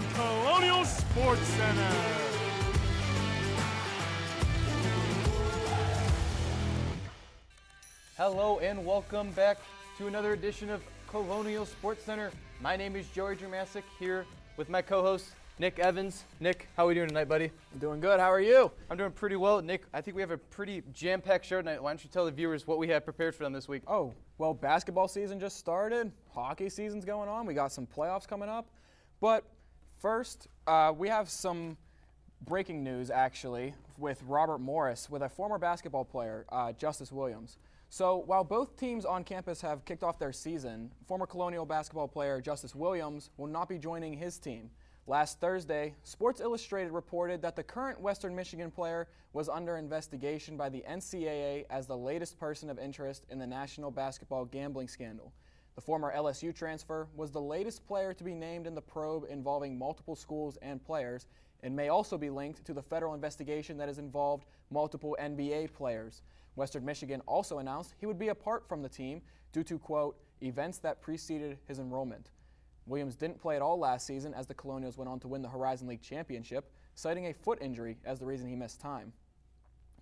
on Colonial Sports Center. Hello and welcome back to another edition of Colonial Sports Center. My name is Joey Dramasic here with my co-host Nick Evans. Nick, how are we doing tonight, buddy? I'm doing good. How are you? I'm doing pretty well. Nick, I think we have a pretty jam-packed show tonight. Why don't you tell the viewers what we have prepared for them this week? Oh, well, basketball season just started. Hockey season's going on. We got some playoffs coming up. But first, we have some breaking news, actually, with Robert Morris, with a former basketball player, Justice Williams. So while both teams on campus have kicked off their season, former Colonial basketball player Justice Williams will not be joining his team. Last Thursday, Sports Illustrated reported that the current Western Michigan player was under investigation by the NCAA as the latest person of interest in the national basketball gambling scandal. The former LSU transfer was the latest player to be named in the probe involving multiple schools and players, and may also be linked to the federal investigation that has involved multiple NBA players. Western Michigan also announced he would be apart from the team due to, quote, events that preceded his enrollment. Williams didn't play at all last season as the Colonials went on to win the Horizon League championship, citing a foot injury as the reason he missed time.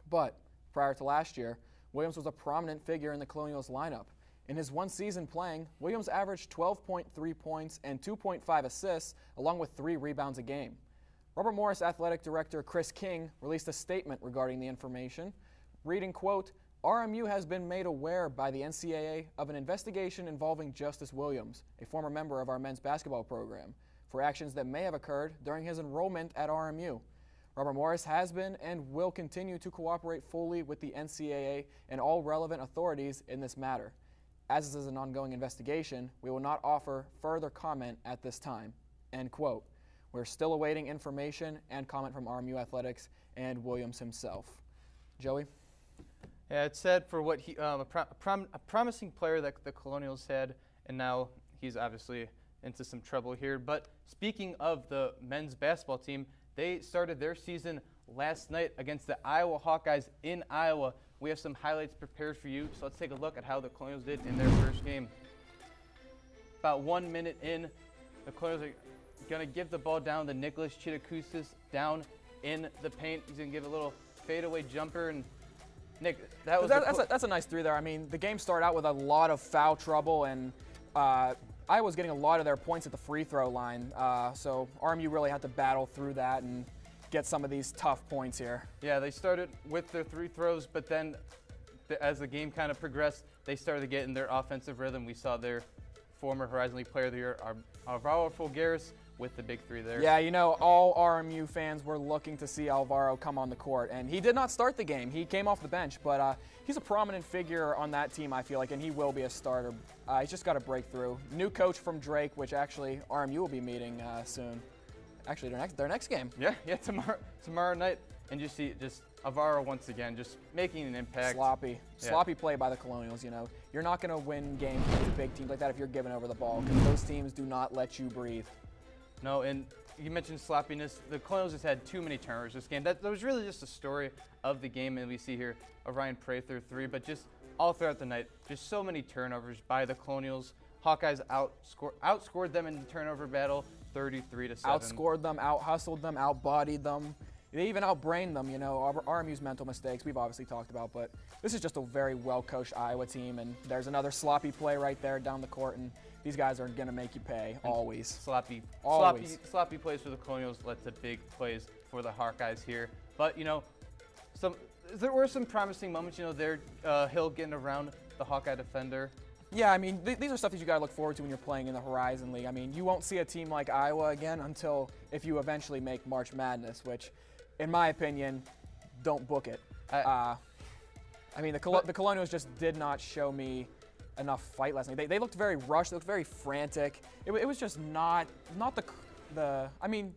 But prior to last year, Williams was a prominent figure in the Colonials lineup. In his one season playing, Williams averaged 12.3 points and 2.5 assists, along with 3 rebounds a game. Robert Morris Athletic Director Chris King released a statement regarding the information, reading, quote, RMU has been made aware by the NCAA of an investigation involving Justice Williams, a former member of our men's basketball program, for actions that may have occurred during his enrollment at RMU. Robert Morris has been and will continue to cooperate fully with the NCAA and all relevant authorities in this matter. As this is an ongoing investigation, we will not offer further comment at this time, end quote. We're still awaiting information and comment from RMU Athletics and Williams himself. Joey? Yeah, it's sad for what he a promising player that the Colonials had, and now he's obviously into some trouble here. But speaking of the men's basketball team, they started their season last night against the Iowa Hawkeyes in Iowa. We have some highlights prepared for you, so let's take a look at how the Colonials did in their first game. About 1 minute in, the Colonials are going to give the ball down to Nicholas Chitakustis down in the paint. He's going to give a little fadeaway jumper, and Nick, that's a nice three there. I mean, the game started out with a lot of foul trouble, and Iowa's getting a lot of their points at the free throw line. So RMU really had to battle through that and get some of these tough points here. Yeah, they started with their 3 throws, but then as the game kind of progressed, they started to get in their offensive rhythm. We saw their former Horizon League Player of the Year, Alvaro Fulgaris, with the big 3 there. Yeah, you know, all RMU fans were looking to see Alvaro come on the court, and he did not start the game. He came off the bench, but he's a prominent figure on that team, I feel like, and he will be a starter. He's just got to break through. New coach from Drake, which actually RMU will be meeting soon. Actually, their next game. Yeah, tomorrow night. And you see just Alvaro once again just making an impact. Sloppy play by the Colonials, you know. You're not going to win games against big teams like that if you're giving over the ball, because those teams do not let you breathe. No, and you mentioned sloppiness. The Colonials just had too many turnovers this game. That was really just a story of the game, and we see here a Ryan Prather 3, but just all throughout the night, just so many turnovers by the Colonials. Hawkeyes outscored them in the turnover battle, 33-7. Outscored them, out-hustled them, out-bodied them. They even outbrained them, you know. RMU's mental mistakes we've obviously talked about, but this is just a very well-coached Iowa team, and there's another sloppy play right there down the court, and these guys are going to make you pay, always. Sloppy plays for the Colonials led to big plays for the Hawkeyes here. But, you know, there were some promising moments. You know, there Hill getting around the Hawkeye defender. Yeah, I mean, these are stuff that you got to look forward to when you're playing in the Horizon League. I mean, you won't see a team like Iowa again until if you eventually make March Madness, which, in my opinion, don't book it. I mean, the Colonials just did not show me enough fight last night. They looked very rushed. They looked very frantic. It was just not the. I mean,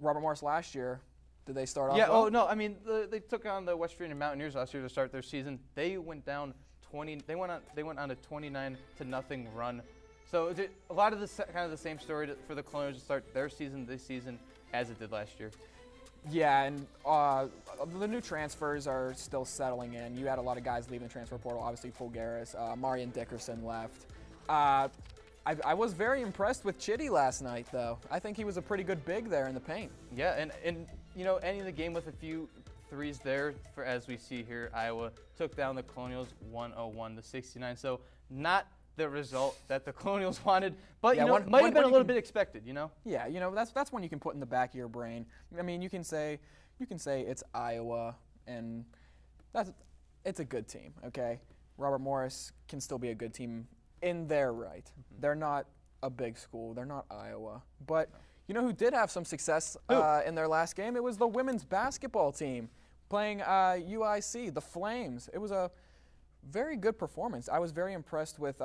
Robert Morris last year, did they start off? Yeah. well? Oh no. I mean, they took on the West Virginia Mountaineers last year to start their season. They went down 20. They went on a 29-0 run. So a lot of kind of the same story for the Colonials to start their season this season as it did last year. Yeah, and the new transfers are still settling in. You had a lot of guys leaving the transfer portal. Obviously, Fulgaris, Marian Dickerson left. I was very impressed with Chitty last night, though. I think he was a pretty good big there in the paint. Yeah, and ending the game with a few threes there, as we see here, Iowa took down the Colonials 101-69. So not the result that the Colonials wanted, but might have been a little bit expected. Yeah, that's one you can put in the back of your brain. I mean, you can say it's Iowa, and it's a good team. Okay, Robert Morris can still be a good team in their right. Mm-hmm. They're not a big school. They're not Iowa, but. Who did have some success in their last game? It was the women's basketball team playing UIC, the Flames. It was a very good performance. I was very impressed with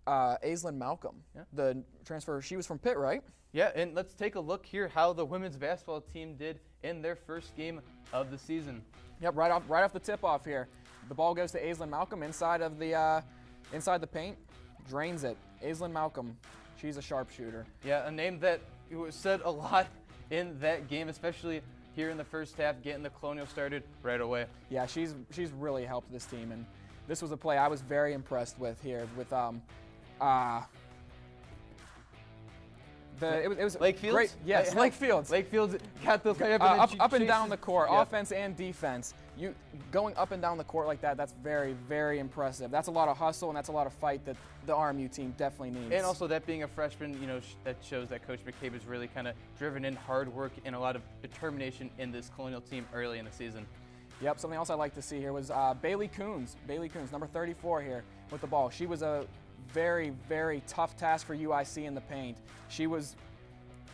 Aislinn Malcolm, the transfer. She was from Pitt, right? Yeah, and let's take a look here how the women's basketball team did in their first game of the season. Yep, right off the tip-off here. The ball goes to Aislinn Malcolm inside the paint, drains it. Aislinn Malcolm. She's a sharpshooter. Yeah, a name that was said a lot in that game, especially here in the first half, getting the Colonial started right away. Yeah, she's really helped this team, and this was a play I was very impressed with here. With it was Lake Fields? Great. Yes, Lake Fields. Lake Fields got the up and down the court, offense and defense. You going up and down the court like that, that's very, very impressive. That's a lot of hustle and that's a lot of fight that the RMU team definitely needs. And also that being a freshman, that shows that Coach McCabe is really kind of driven in hard work and a lot of determination in this Colonial team early in the season. Yep, something else I like to see here was Bailey Coons. Bailey Coons, number 34 here with the ball. She was a very, very tough task for UIC in the paint. She was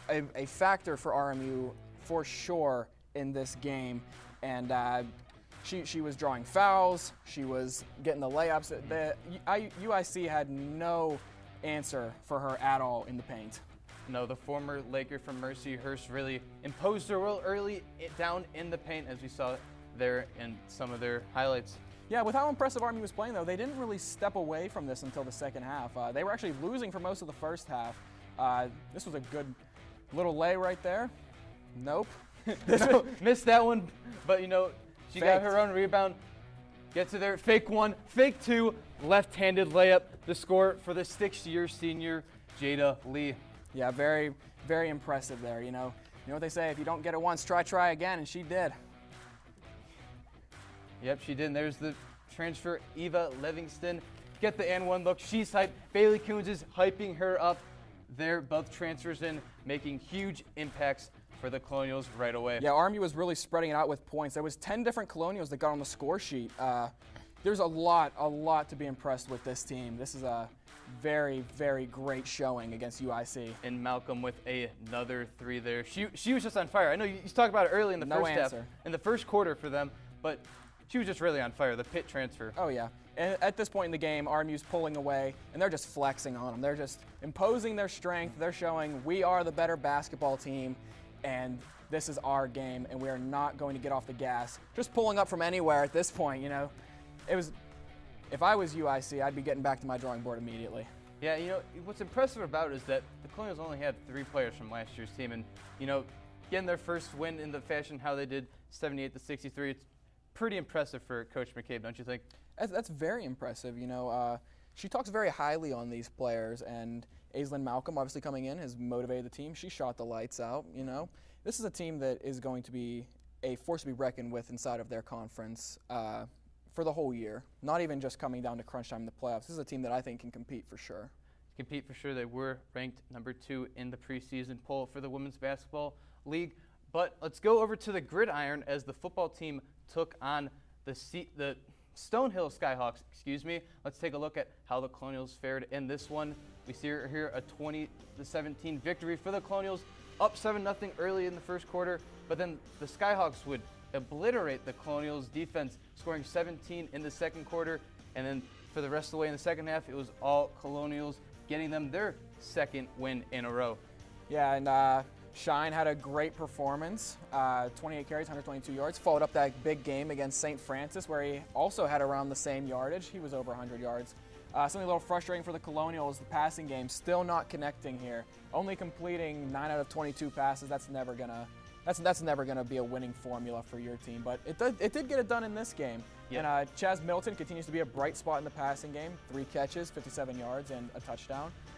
a factor for RMU for sure in this game, and she was drawing fouls. She was getting the layups. UIC had no answer for her at all in the paint. No, the former Laker from Mercyhurst really imposed her will early down in the paint, as we saw there in some of their highlights. Yeah, with how impressive RMU was playing, though, they didn't really step away from this until the second half. They were actually losing for most of the first half. This was a good little lay right there. Nope. No, missed that one, but she Faked. got her own rebound. Get to there, fake one, fake two, left-handed layup. The score for the 6-year senior, Jada Lee. Yeah, very, very impressive there. You know what they say, if you don't get it once, try again, and she did. Yep, she did. And there's the transfer, Eva Livingston. Get the and one look. She's hyped. Bailey Coons is hyping her up. They're both transfers in, making huge impacts for the Colonials right away. Yeah, RMU was really spreading it out with points. There was 10 different Colonials that got on the score sheet. There's a lot to be impressed with this team. This is a very, very great showing against UIC. And Malcolm with another three there. She was just on fire. I know you talked about it early in the first half, in the first quarter for them, but she was just really on fire, the Pitt transfer. Oh, yeah. And at this point in the game, RMU's pulling away, and they're just flexing on them. They're just imposing their strength. They're showing we are the better basketball team, and this is our game, and we are not going to get off the gas. Just pulling up from anywhere at this point, It was, if I was UIC, I'd be getting back to my drawing board immediately. Yeah, what's impressive about it is that the Colonials only had 3 players from last year's team, and, getting their first win in the fashion how they did, 78-63, it's pretty impressive for Coach McCabe, don't you think? That's very impressive. She talks very highly on these players, and Aislinn Malcolm, obviously coming in, has motivated the team. She shot the lights out. This is a team that is going to be a force to be reckoned with inside of their conference for the whole year. Not even just coming down to crunch time in the playoffs. This is a team that I think can compete for sure. They were ranked number 2 in the preseason poll for the Women's Basketball League. But let's go over to the gridiron as the football team took on the Stonehill Skyhawks. Let's take a look at how the Colonials fared in this one. We see here a 20-17 victory for the Colonials, up 7-0 early in the first quarter, but then the Skyhawks would obliterate the Colonials defense, scoring 17 in the second quarter, and then for the rest of the way in the second half, it was all Colonials, getting them their second win in a row. Yeah, and Shine had a great performance, 28 carries, 122 yards, followed up that big game against St. Francis where he also had around the same yardage. He was over 100 yards. Something a little frustrating for the Colonials, the passing game, still not connecting here. Only completing 9 out of 22 passes, that's never gonna be a winning formula for your team, but it did get it done in this game. Yep. And Chaz Milton continues to be a bright spot in the passing game, 3 catches, 57 yards, and a touchdown.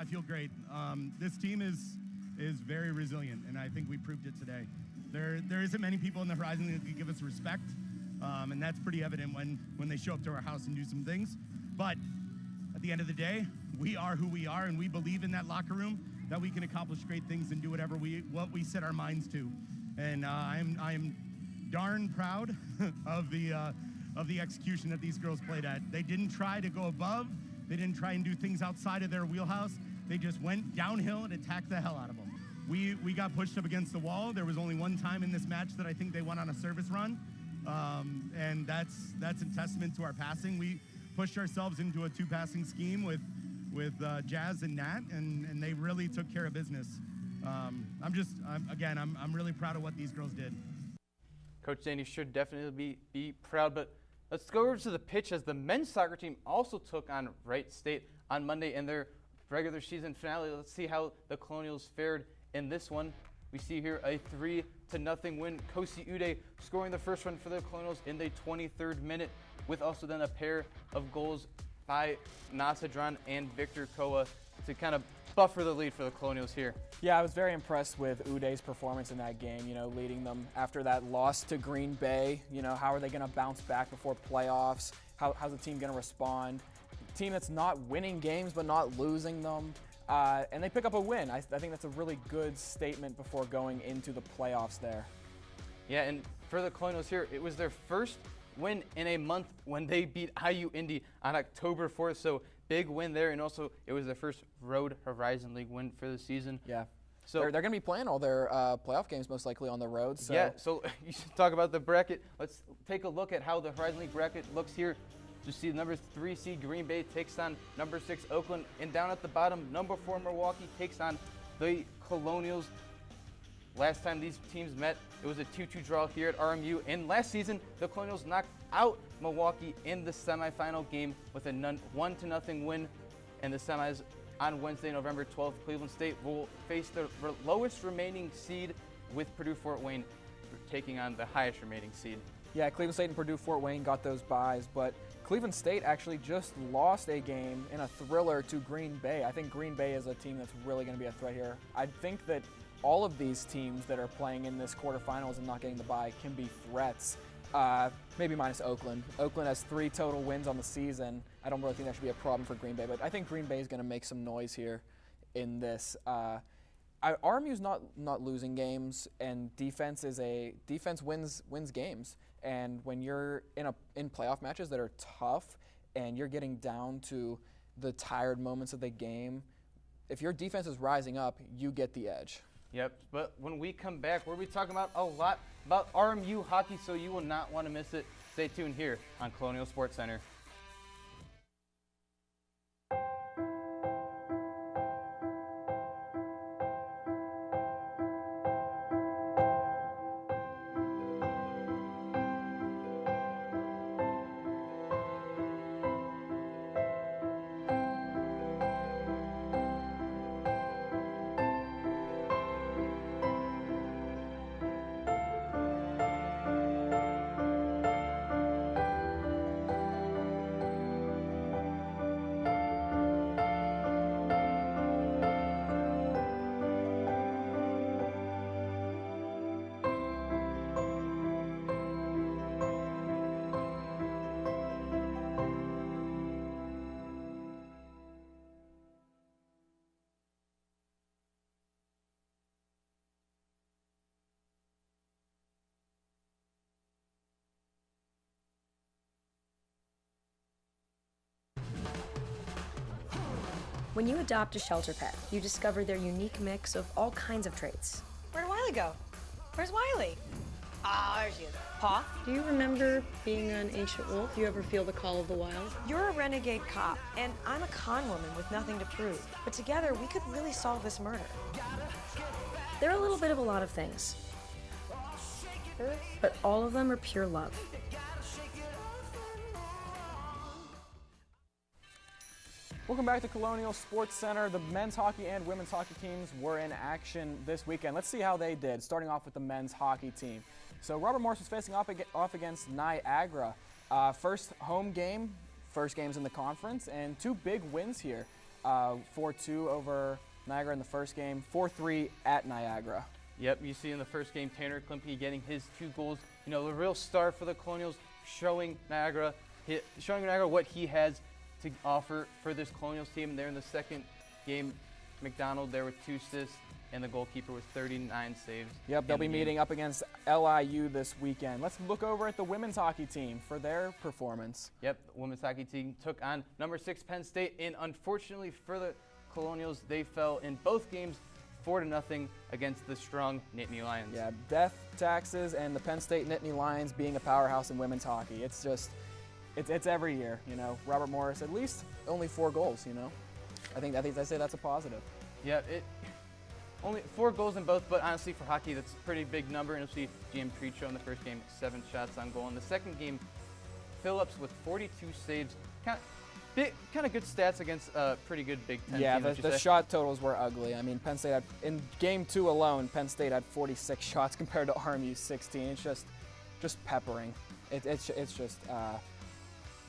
I feel great. This team is very resilient, and I think we proved it today. There isn't many people in the Horizon that can give us respect, and that's pretty evident when they show up to our house and do some things. But at the end of the day, we are who we are, and we believe in that locker room that we can accomplish great things and do whatever what we set our minds to. And I'm darn proud of the execution that these girls played at. They didn't try to go above. They didn't try and do things outside of their wheelhouse. They just went downhill and attacked the hell out of them. We got pushed up against the wall. There was only one time in this match that I think they went on a service run, and that's a testament to our passing. We pushed ourselves into a two-passing scheme with Jazz and Nat, and they really took care of business. I'm really proud of what these girls did. Coach Danny should definitely be proud, but let's go over to the pitch as the men's soccer team also took on Wright State on Monday in their regular season finale. Let's see how the Colonials fared in this one. We see here a 3-0 win. Kosi Ude scoring the first run for the Colonials in the 23rd minute, with also then a pair of goals by Nasadran and Victor Koa to kind of buffer the lead for the Colonials here. Yeah, I was very impressed with Ude's performance in that game, leading them after that loss to Green Bay. How are they going to bounce back before playoffs? How's the team going to respond? Team that's not winning games but not losing them, and they pick up a win. I think that's a really good statement before going into the playoffs there. Yeah, and for the Colonials here, it was their first win in a month when they beat IU Indy on October 4th, so big win there, and also it was their first Road Horizon League win for the season. Yeah. So they're going to be playing all their playoff games most likely on the road. So. Yeah, so you should talk about the bracket. Let's take a look at how the Horizon League bracket looks here. You see the number 3 seed Green Bay takes on number 6 Oakland, and down at the bottom, number 4 Milwaukee takes on the Colonials. Last time these teams met, it was a 2-2 draw here at RMU, and last season, the Colonials knocked out Milwaukee in the semifinal game with a 1-0 win. And the semis on Wednesday, November 12th, Cleveland State will face the lowest remaining seed, with Purdue Fort Wayne taking on the highest remaining seed. Yeah, Cleveland State and Purdue Fort Wayne got those byes, but Cleveland State actually just lost a game in a thriller to Green Bay. I think Green Bay is a team that's really going to be a threat here. I think that all of these teams that are playing in this quarterfinals and not getting the bye can be threats. Maybe minus Oakland. Oakland has 3 total wins on the season. I don't really think that should be a problem for Green Bay, but I think Green Bay is going to make some noise here in this. RMU's not losing games, and defense wins games. And when you're in playoff matches that are tough, and you're getting down to the tired moments of the game, if your defense is rising up, you get the edge. Yep, but when we come back, we'll be talking about a lot about RMU hockey, so you will not want to miss it. Stay tuned here on Colonial Sports Center. When you adopt a shelter pet, you discover their unique mix of all kinds of traits. Where'd Wiley go? Where's Wiley? Ah, there she is. Paw? Do you remember being an ancient wolf? Do you ever feel the call of the wild? You're a renegade cop, and I'm a con woman with nothing to prove. But together, we could really solve this murder. They're a little bit of a lot of things, but all of them are pure love. Welcome back to Colonial Sports Center. The men's hockey and women's hockey teams were in action this weekend. Let's see how they did, starting off with the men's hockey team. So Robert Morris was facing off against Niagara. First home game, first games in the conference, and 2 big wins here. 4-2 over Niagara in the first game, 4-3 at Niagara. Yep, you see in the first game, Tanner Klimpke getting his 2 goals. You know, the real star for the Colonials, showing Niagara what he has to offer for this Colonials team. There in the second game, McDonald there with 2 assists, and the goalkeeper with 39 saves. Yep, they'll be meeting up against LIU this weekend. Let's look over at the women's hockey team for their performance. Yep, the women's hockey team took on number 6 Penn State, and unfortunately for the Colonials, they fell in both games 4-0 against the strong Nittany Lions. Yeah, death taxes and the Penn State Nittany Lions being a powerhouse in women's hockey. It's just, it's every year, you know. Robert Morris, at least only 4 goals, you know. I think I say that's a positive. Yeah, only 4 goals in both, but honestly for hockey, that's a pretty big number. And you'll see GM Treacho in the first game, 7 shots on goal. In the second game, Phillips with 42 saves. Kind of good stats against a pretty good Big Ten yeah, team. the shot totals were ugly. I mean, Penn State had, in game 2 alone, Penn State had 46 shots compared to RMU 16. It's just peppering. It's just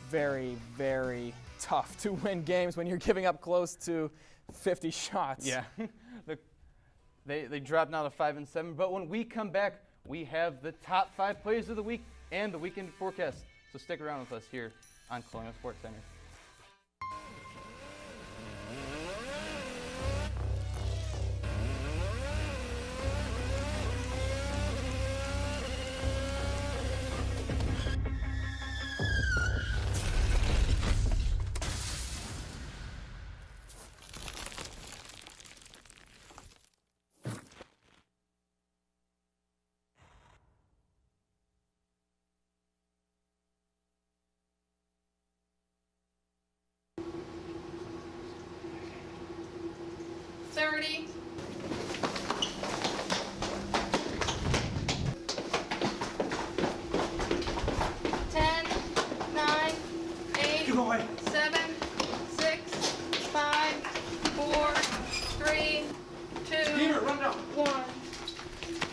very, very tough to win games when you're giving up close to 50 shots. Yeah, they dropped now to 5-7. But when we come back, we have the top 5 plays of the week and the weekend forecast. So stick around with us here on Colonial Sports Center.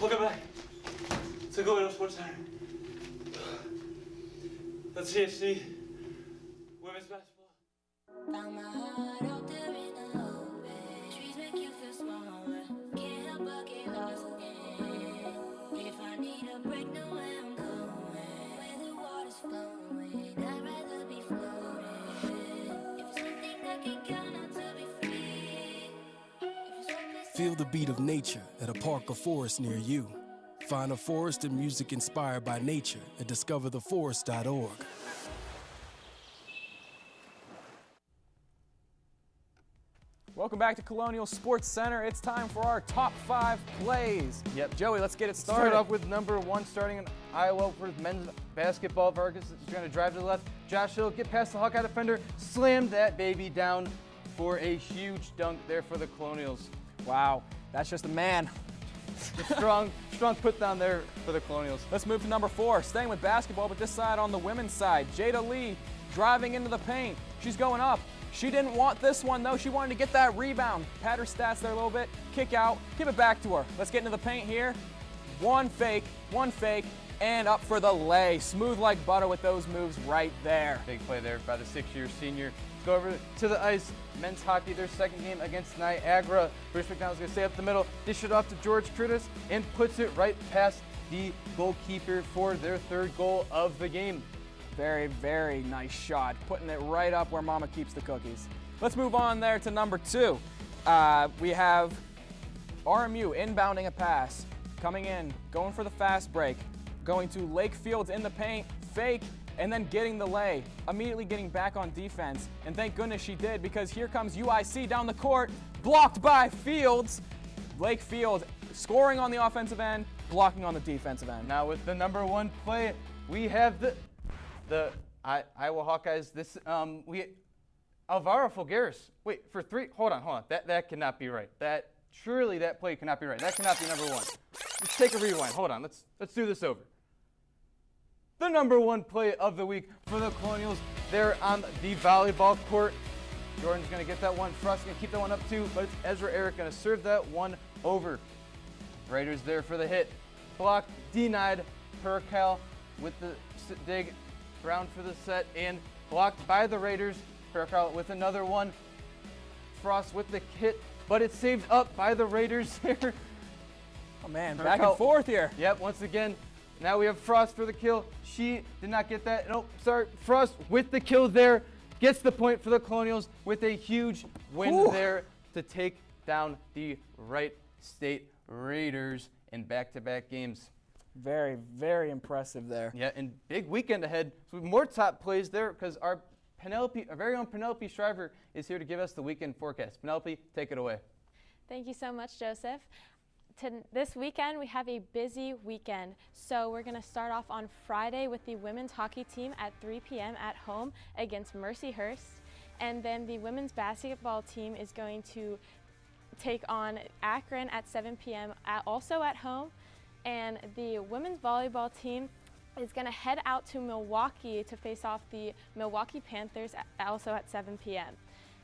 Welcome back to Colonial Sports Center. Let's CHC women's basketball. Found my heart out there in the open. Trees make you feel smaller. Can't help but get lost again. If I need a break, know where I'm going. Where the water's flowing, I'd rather be floating. If it's something that can count on to be free. Feel the beat of nature at a park or forest near you. Find a forest and music inspired by nature at discovertheforest.org. Welcome back to Colonial Sports Center. It's time for our top 5 plays. Yep. Joey, let's get it started. Start off with number 1, starting in Iowa for men's basketball. Vargas is going to drive to the left. Josh Hill, get past the Hawkeye defender, slam that baby down for a huge dunk there for the Colonials. Wow, that's just a man. strong put down there for the Colonials. Let's move to number 4, staying with basketball, but this side on the women's side. Jada Lee driving into the paint. She's going up. She didn't want this one, though. She wanted to get that rebound. Pad her stats there a little bit. Kick out. Give it back to her. Let's get into the paint here. One fake, and up for the lay. Smooth like butter with those moves right there. Big play there by the 6-year senior. Let's go over to the ice. Men's hockey, their second game against Niagara. Bruce McDonald's going to stay up the middle, dish it off to George Curtis, and puts it right past the goalkeeper for their 3rd goal of the game. Very, very nice shot, putting it right up where Mama keeps the cookies. Let's move on there to number 2. We have RMU inbounding a pass, coming in, going for the fast break, going to Lake Fields in the paint, fake, and then getting the lay, immediately getting back on defense. And thank goodness she did, because here comes UIC down the court, blocked by Fields. Lake Fields scoring on the offensive end, blocking on the defensive end. Now with the number 1 play, we have the Iowa Hawkeyes. This Alvaro Fulgaris. Wait, for 3. Hold on. That cannot be right. Surely that play cannot be right. That cannot be number 1. Let's take a rewind. Hold on. Let's do this over. The number 1 play of the week for the Colonials. They're on the volleyball court. Jordan's going to get that one. Frost's going to keep that one up too, but it's Ezra Eric going to serve that one over. Raiders there for the hit. Blocked, denied. Percal with the dig. Brown for the set, and blocked by the Raiders. Percal with another one. Frost with the hit, but it's saved up by the Raiders here. Oh man, back and forth here. Yep, once again, now we have Frost for the kill. She did not get that. Nope, sorry. Frost with the kill there. Gets the point for the Colonials with a huge win there to take down the Wright State Raiders in back-to-back games. Very, very impressive there. Yeah, and big weekend ahead. So more top plays there because our very own Penelope Shriver is here to give us the weekend forecast. Penelope, take it away. Thank you so much, Joseph. This weekend, we have a busy weekend. So we're going to start off on Friday with the women's hockey team at 3 p.m. at home against Mercyhurst. And then the women's basketball team is going to take on Akron at 7 p.m. Also at home. And the women's volleyball team is going to head out to Milwaukee to face off the Milwaukee Panthers also at 7 p.m.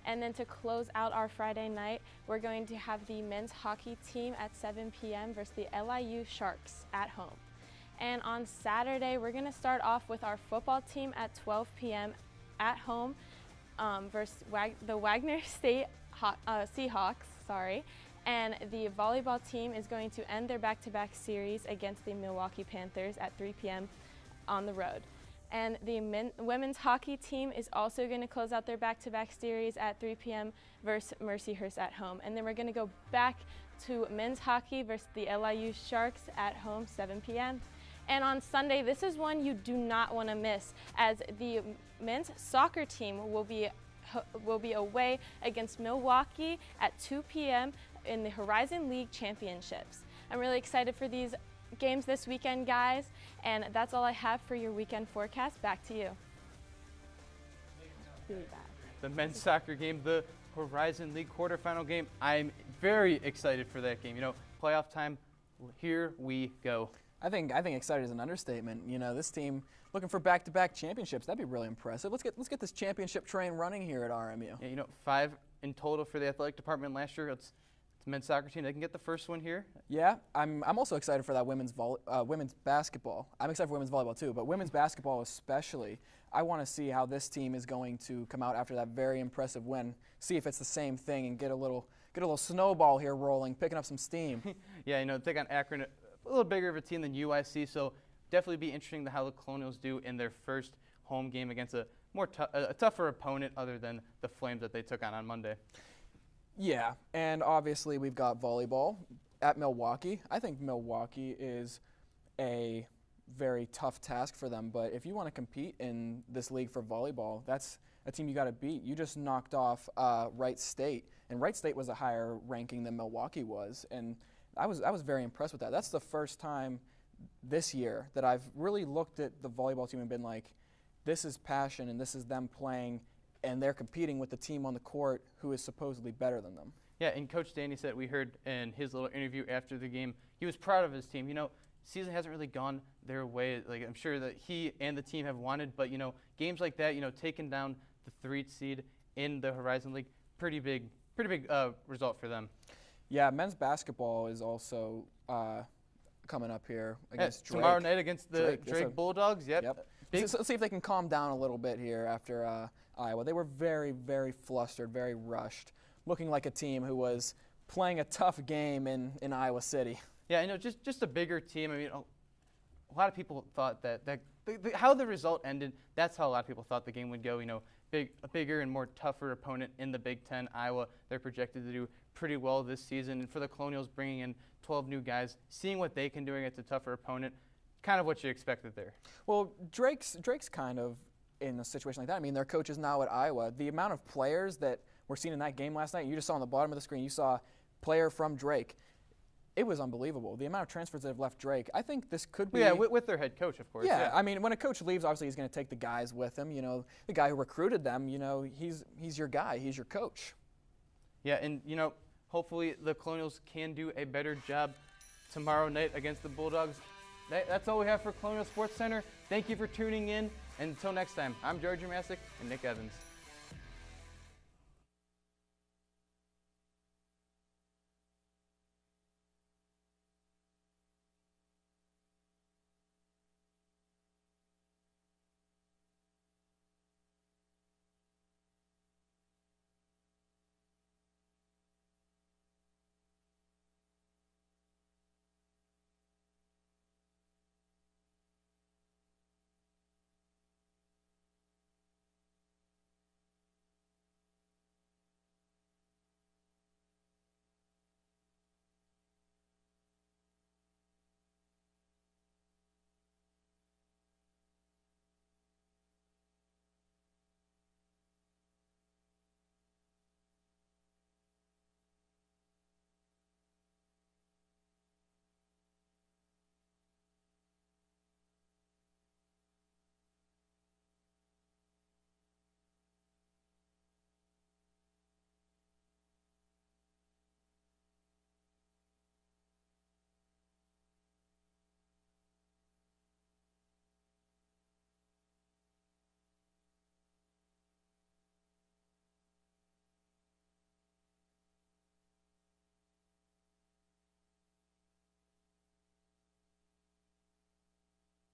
And then to close out our Friday night, we're going to have the men's hockey team at 7 p.m. versus the LIU Sharks at home. And on Saturday, we're going to start off with our football team at 12 p.m. at home versus the Wagner State Seahawks. And the volleyball team is going to end their back-to-back series against the Milwaukee Panthers at 3 p.m. on the road. And the women's hockey team is also going to close out their back-to-back series at 3 p.m. versus Mercyhurst at home. And then we're going to go back to men's hockey versus the LIU Sharks at home, 7 p.m. And on Sunday, this is one you do not want to miss, as the men's soccer team will be away against Milwaukee at 2 p.m. in the Horizon League Championships. I'm really excited for these games this weekend, guys, and that's all I have for your weekend forecast. Back to you. Really bad. The men's soccer game, the Horizon League quarterfinal game. I'm very excited for that game. You know, playoff time, here we go. I think excited is an understatement. You know, this team looking for back-to-back championships. That'd be really impressive. Let's get this championship train running here at RMU. Yeah, you know, 5 in total for the athletic department last year. It's men's soccer team. They can get the first one here. Yeah, I'm also excited for that women's basketball. I'm excited for women's volleyball too, but women's basketball especially. I want to see how this team is going to come out after that very impressive win. See if it's the same thing and get a little snowball here rolling, picking up some steam. Yeah, you know, take on Akron, a little bigger of a team than UIC, so definitely be interesting to how the Colonials do in their first home game against a tougher opponent other than the Flames that they took on Monday. Yeah, and obviously we've got volleyball at Milwaukee. I think Milwaukee is a very tough task for them, but if you want to compete in this league for volleyball, that's a team you got to beat. You just knocked off Wright State, and Wright State was a higher ranking than Milwaukee was, and I was very impressed with that. That's the first time this year that I've really looked at the volleyball team and been like, this is passion and this is them playing, and they're competing with the team on the court who is supposedly better than them. Yeah, and Coach Danny said, we heard in his little interview after the game, he was proud of his team. You know, season hasn't really gone their way. Like, I'm sure that he and the team have wanted, but, you know, games like that, you know, taking down the 3rd seed in the Horizon League, pretty big result for them. Yeah, men's basketball is also coming up here against Drake. Tomorrow night against the Drake Bulldogs. Yep. So let's see if they can calm down a little bit here after Iowa. They were very, very flustered, very rushed, looking like a team who was playing a tough game in Iowa City. Yeah, you know, just a bigger team. I mean, a lot of people thought that how the result ended, that's how a lot of people thought the game would go. You know, a bigger and more tougher opponent in the Big Ten. Iowa, they're projected to do pretty well this season. And for the Colonials, bringing in 12 new guys, seeing what they can do against a tougher opponent, kind of what you expected there. Well, Drake's kind of in a situation like that. I mean, their coach is now at Iowa. The amount of players that were seen in that game last night, you just saw on the bottom of the screen, you saw player from Drake. It was unbelievable. The amount of transfers that have left Drake. I think this could be. Yeah, with their head coach, of course. Yeah, I mean, when a coach leaves, obviously he's going to take the guys with him. You know, the guy who recruited them, you know, he's your guy. He's your coach. Yeah, and, you know, hopefully the Colonials can do a better job tomorrow night against the Bulldogs. That's all we have for Colonial Sports Center. Thank you for tuning in. And until next time, I'm George Masick and Nick Evans.